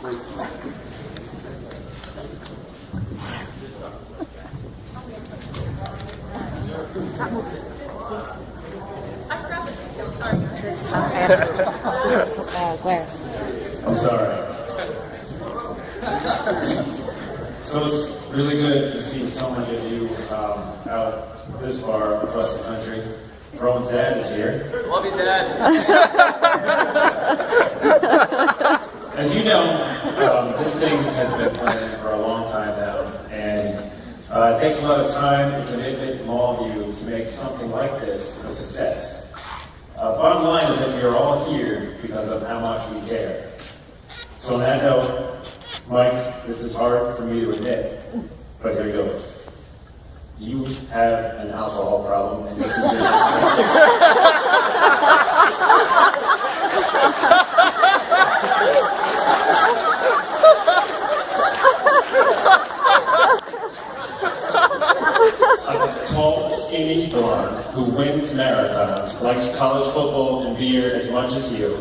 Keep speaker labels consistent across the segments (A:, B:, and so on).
A: I'm sorry. So it's really good to see so many of you out this far across the country. Rowan's dad is here.
B: Love you, Dad.
A: As you know, this thing has been planned for a long time now, and it takes a lot of time and commitment from all of you to make something like this a success. Bottom line is that we are all here because of how much we care. So on that note, Mike, this is hard for me to admit, but here goes. You have an alcohol problem, and this is your a tall, skinny blonde who wins marathons, likes college football and beer as much as you,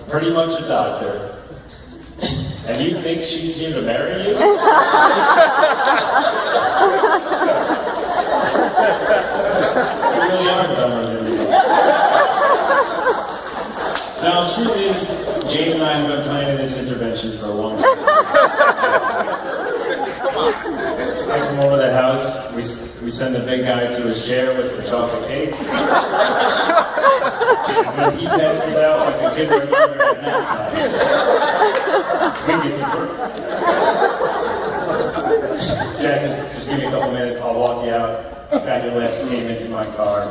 A: pretty much a doctor, and you think she's here to marry you? You really are dumber than you are. Now, the truth is, Jane and I have been planning this intervention for a long time. I come over to the house, we send the big guy to his chair with some chocolate cake. And he passes out like a kid remember at night time. We get to work. Jack, just give me a couple minutes, I'll walk you out. I've got your last payment in my car.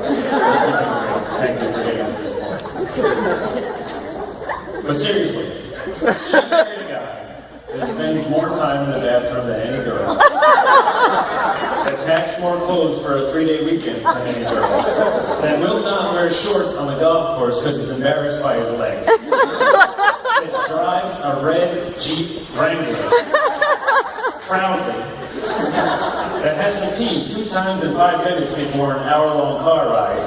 A: Thank you for getting us this point. But seriously, she married a guy that spends more time in the bathroom than any girl. That packs more clothes for a 3-day weekend than any girl. That will not wear shorts on the golf course because he's embarrassed by his legs. That drives a red Jeep Wrangler. Proudly. That has to pee 2 times in 5 minutes before an hour-long car ride.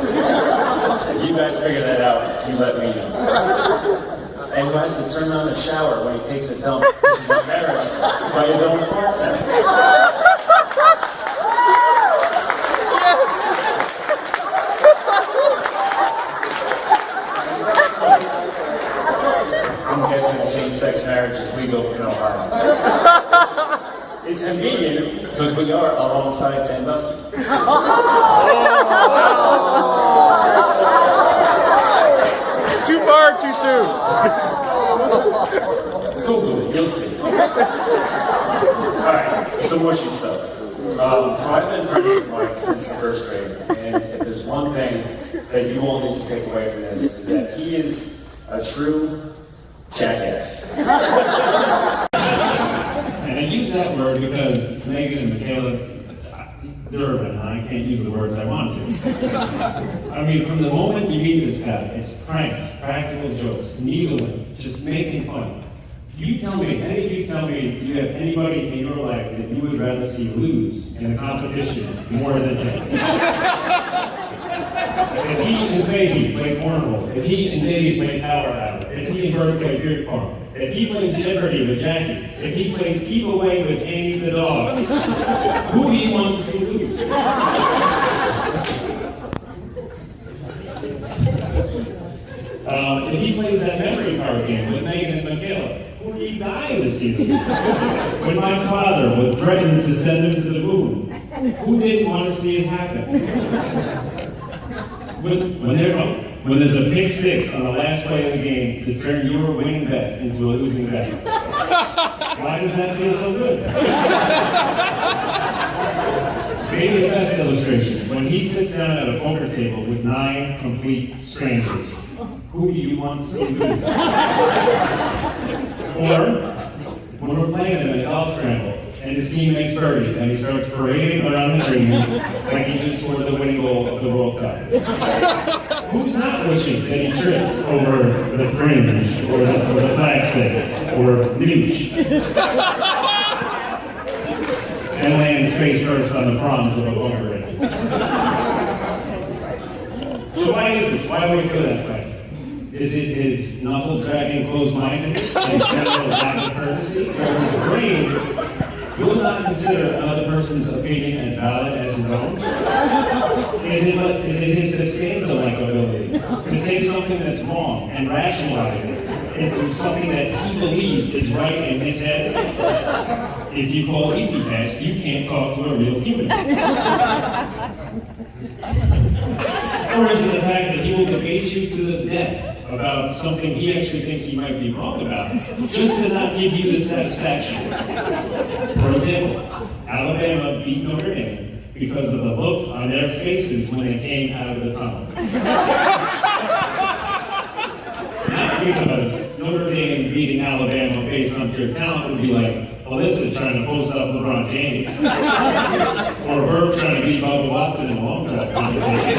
A: If you guys figure that out, you let me know. And who has to turn on the shower when he takes a dump because he's embarrassed by his own fart sound. I'm guessing same-sex marriage is legal in Ohio. It's convenient because we are alongside Sandusky.
B: Too far, too soon.
A: Google it, you'll see. Alright, some mushy stuff. So I've been friends with Mike since the 1st grade, and if there's one thing that you all need to take away from this, is that he is a true jackass. And I use that word because Megan and Michaela, Durbin, I can't use the words I want to. I mean, from the moment you meet this guy, it's pranks, practical jokes, needling, just making fun. You tell me, any of you tell me, do you have anybody in your life that you would rather see lose in a competition more than him? If he and Fahey played cornhole, if he and Dave played power hour, if he and Bert played beer pong, if he plays Jeopardy with Jackie, if he plays Keep Away with Andy the dog, who do you want to see lose? If he plays that memory card game with Megan and Michaela, who do you die to see lose? When my father would threaten to send him to the moon, who didn't want to see it happen? When there's a pick 6 on the last play of the game to turn your winning bet into a losing bet. Why does that feel so good? Maybe the best illustration, when he sits down at a poker table with 9 complete strangers, who do you want to see lose? Or, when we're playing him at a golf scramble, and his team makes birdie, and he starts parading around the green like he just scored the winning goal of the World Cup. Who's not wishing that he trips over the fringe, or the flagstick, or nooch, and lands face first on the prongs of a poker ring? So why is this? Why do we feel that way? Is it his knuckle-dragging closed-mindedness and general lack of courtesy? will not consider another person's opinion as valid as his own? Is it his Costanza-like ability to take something that's wrong and rationalize it into something that he believes is right in his head? If you call easy pass, you can't talk to a real human. Or is it the fact that he will debate you to the death about something he actually thinks he might be wrong about, just to not give you the satisfaction? For example, Alabama beat Notre Dame because of the look on their faces when they came out of the tunnel. Not because Notre Dame beating Alabama based on pure talent would be like, Alyssa trying to post up LeBron James, or Herb trying to beat Bubba Watson in a long track competition.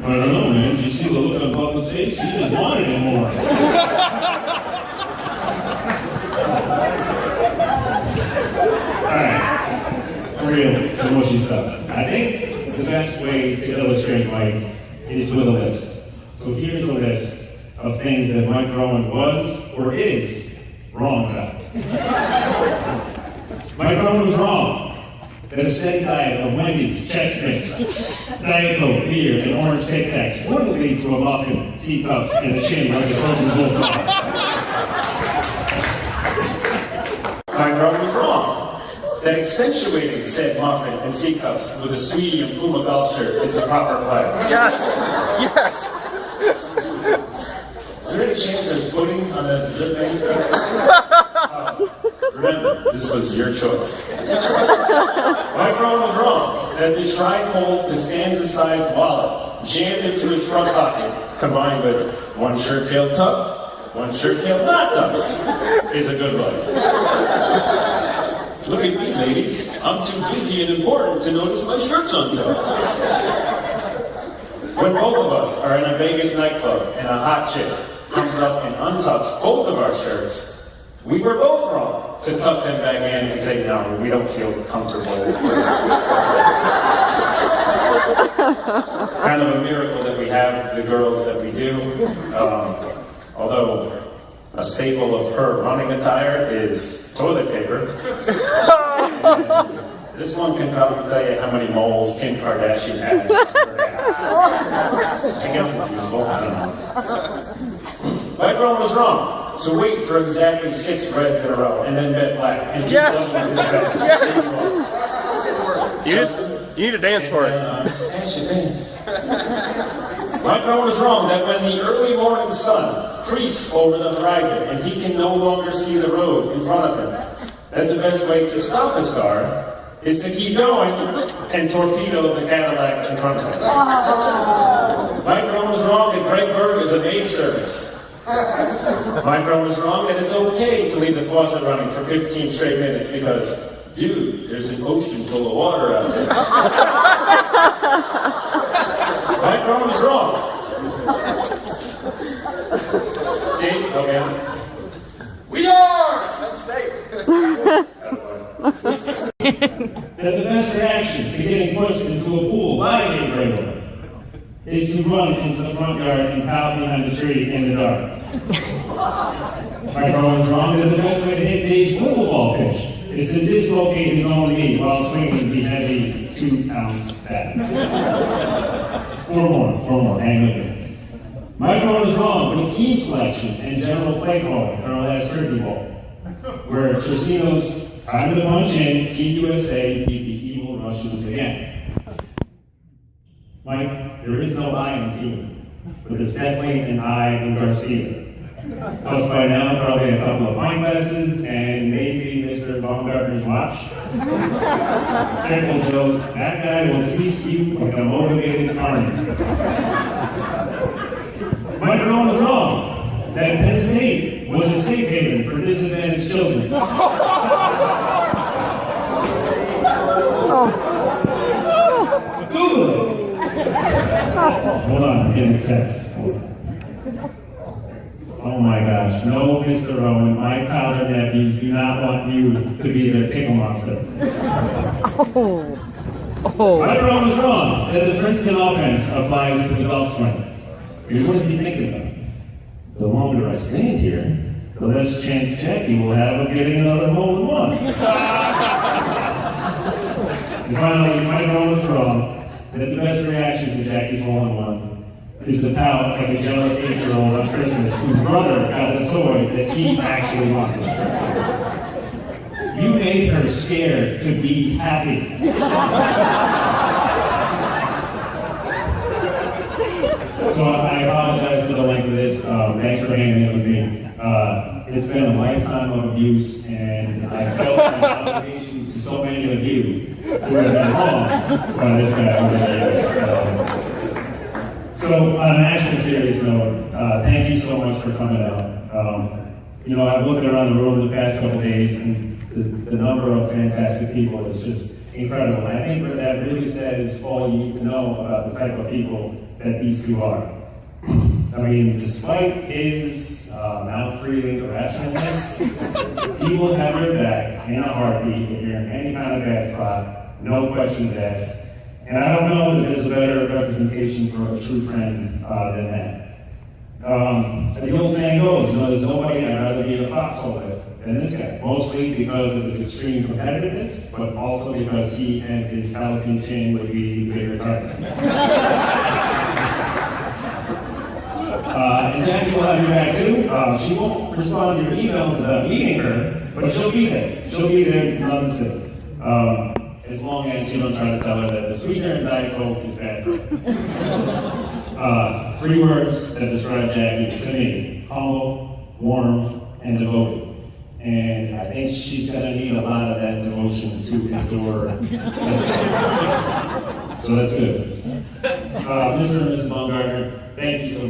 A: I don't know, man. Did you see the look on Bubba's face? He just wanted it more. Alright, for real, some mushy stuff. I think the best way to illustrate Mike is with a list. So here's a list of things that Mike Rowan was, or is, wrong about. Mike Rowan was wrong that a steady diet of Wendy's, Chex Mix, Diet Coke, beer, and orange Tic Tacs wouldn't lead to a muffin, C-cups, and a chin like a frozen bullfrog. Mike Rowan was wrong that accentuating said muffin and C-cups with a sweetie and Puma golf shirt is the proper play.
B: Yes! Yes!
A: Is there any chance there's pudding on the dessert menu? Remember, this was your choice. Mike Rowan was wrong that the trifold Costanza-sized wallet jammed into his front pocket, combined with one shirt tail tucked, one shirt tail not tucked, is a good one. Look at me, ladies. I'm too busy and important to notice my shirt's untucked. When both of us are in a Vegas nightclub and a hot chick comes up and untucks both of our shirts, we were both wrong to tuck them back in and say, no, we don't feel comfortable. It's kind of a miracle that we have the girls that we do. Although a staple of her running attire is toilet paper. And this one can probably tell you how many moles Kim Kardashian has. I guess it's useful, I don't know. Mike Rowan was wrong. So wait for exactly 6 reds in a row, and then bet black. And keep
B: Yes!
A: going with his bet.
B: You need to dance for it.
A: Dance. Mike Rowan was wrong that when the early morning sun creeps over the horizon and he can no longer see the road in front of him, that the best way to stop his car is to keep going and torpedo the Cadillac in front of him. Mike Rowan was wrong that Greg Berg is a maid service. Mike Rowan was wrong that it's okay to leave the faucet running for 15 straight minutes because, dude, there's an ocean full of water out there. Mike Rowan was wrong. Dave, okay.
C: We are! That's Dave.
A: That the best reaction to getting pushed into a pool by a Grego is to run into the front yard and pout behind the tree in the dark. Mike Rowan was wrong that the best way to hit Dave's wiffle ball pitch is to dislocate his own knee while swinging the heavy 2-ounce bat. 4 more, hang with me. Mike Rowan was wrong with team selection and general play calling for our last Turkey Bowl, where Chircino's time to punch in, Team USA beat the evil Russians again. Mike, there is no I in team, but there's definitely an I in Garcia. Plus by now, probably a couple of wine glasses and maybe Mr. Baumgartner's watch. Careful, Joe, that guy will fleece you like a motivated carny. Mike Rowan was wrong that Penn State was a safe haven for disadvantaged children. Google it. Hold on, I'm getting a text. Hold on. Oh my gosh, no, Mr. Rowan, my Tyler nephews do not want you to be their tickle monster. Mike Rowan was wrong that the Princeton offense applies to the golf swing. What is he thinking about? The longer I stand here, the less chance Jackie will have of getting another hole-in-one. And finally, Mike Rowan was wrong that the best reaction to Jackie's hole-in-one is to pout like a jealous 8-year-old on Christmas whose brother got the toy that he actually wanted. You made her scared to be happy. So I apologize for the length of this. Thanks for hanging in with me. It's been a lifetime of abuse, and I felt my obligations to so many of you who have been wronged by this guy over the years. So on an actually serious note, thank you so much for coming out. I've looked around the room the past couple days, and the number of fantastic people is just incredible. And I think what that really says all you need to know about the type of people that these two are. I mean, despite his mouth-breathing irrationalness, he will have your back in a heartbeat if you're in any kind of bad spot, no questions asked. And I don't know that there's a better representation for a true friend than that. The old saying goes, there's nobody I'd rather be in a foxhole with than this guy, mostly because of his extreme competitiveness, but also because he and his Pelican chain would be bigger target. And Jackie will have your back too. She won't respond to your emails about meeting her, but she'll be there. She'll be there nonetheless. As long as you don't try to tell her that the sweetener in Diet Coke is bad for her. 3 words that describe Jackie to me: humble, warm, and devoted. And I think she's going to need a lot of that devotion to endure. So that's good. Mr. and Mrs. Baumgartner, thank you so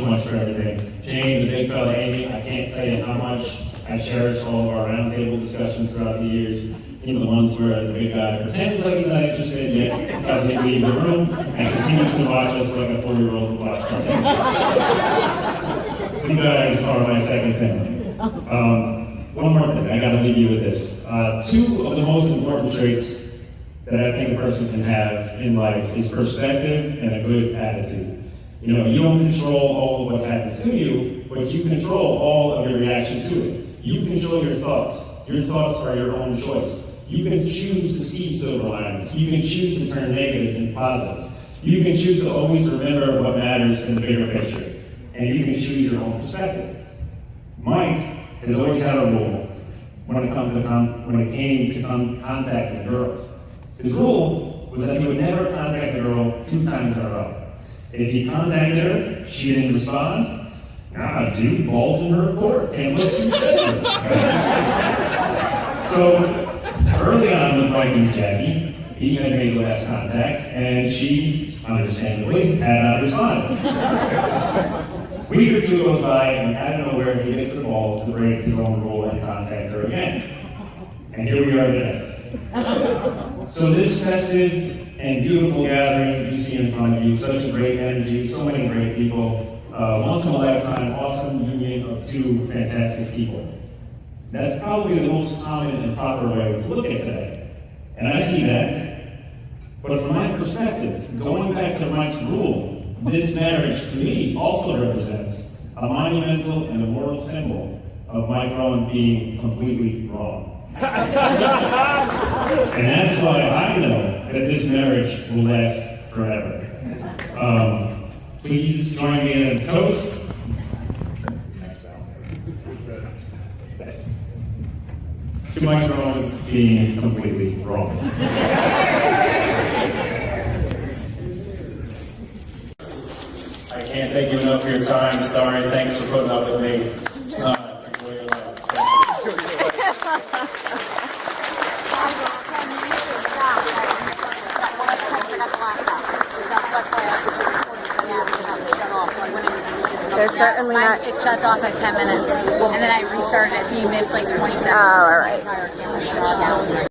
A: much for everything. Jane, the big fella, Amy, I can't say how much I cherish all of our roundtable discussions throughout the years. The ones where the big guy pretends like he's not interested, yet doesn't leave the room, and continues to watch us like a 4-year-old watch cartoons. You guys are my second family. One more thing, I gotta leave you with this. 2 of the most important traits that I think a person can have in life is perspective and a good attitude. You don't control all of what happens to you, but you control all of your reaction to it. You control your thoughts. Your thoughts are your own choice. You can choose to see silver linings. You can choose to turn negatives into positives. You can choose to always remember what matters in the bigger picture. And you can choose your own perspective. Mike has always had a rule when it came to contacting girls. His rule was that he would never contact a girl 2 times in a row. If he contacted her, she didn't respond, dude, balls in her court, can't look too desperate. So, early on with Mike and Jackie, he had made the last contact, and she, understandably, had not responded. A week or 2 goes by, and out of nowhere, he gets the balls to break his own rule and contact her again. And here we are today. So this festive and beautiful gathering you see in front of you, such a great energy, so many great people, once in a lifetime, awesome union of 2 fantastic people. That's probably the most common and proper way to look at today. And I see that. But from my perspective, going back to Mike's rule, this marriage to me also represents a monumental and a moral symbol of Mike Rowan being completely wrong. And that's why I know that this marriage will last forever. Please join me in a toast. To Mike Rowan being completely wrong. I can't thank you enough for your time. Sorry, thanks for putting up with me. Enjoy your life.
D: There's certainly not.
E: It shuts off at 10 minutes, and then I restarted it, so you missed like 20 seconds.
D: Oh, all right.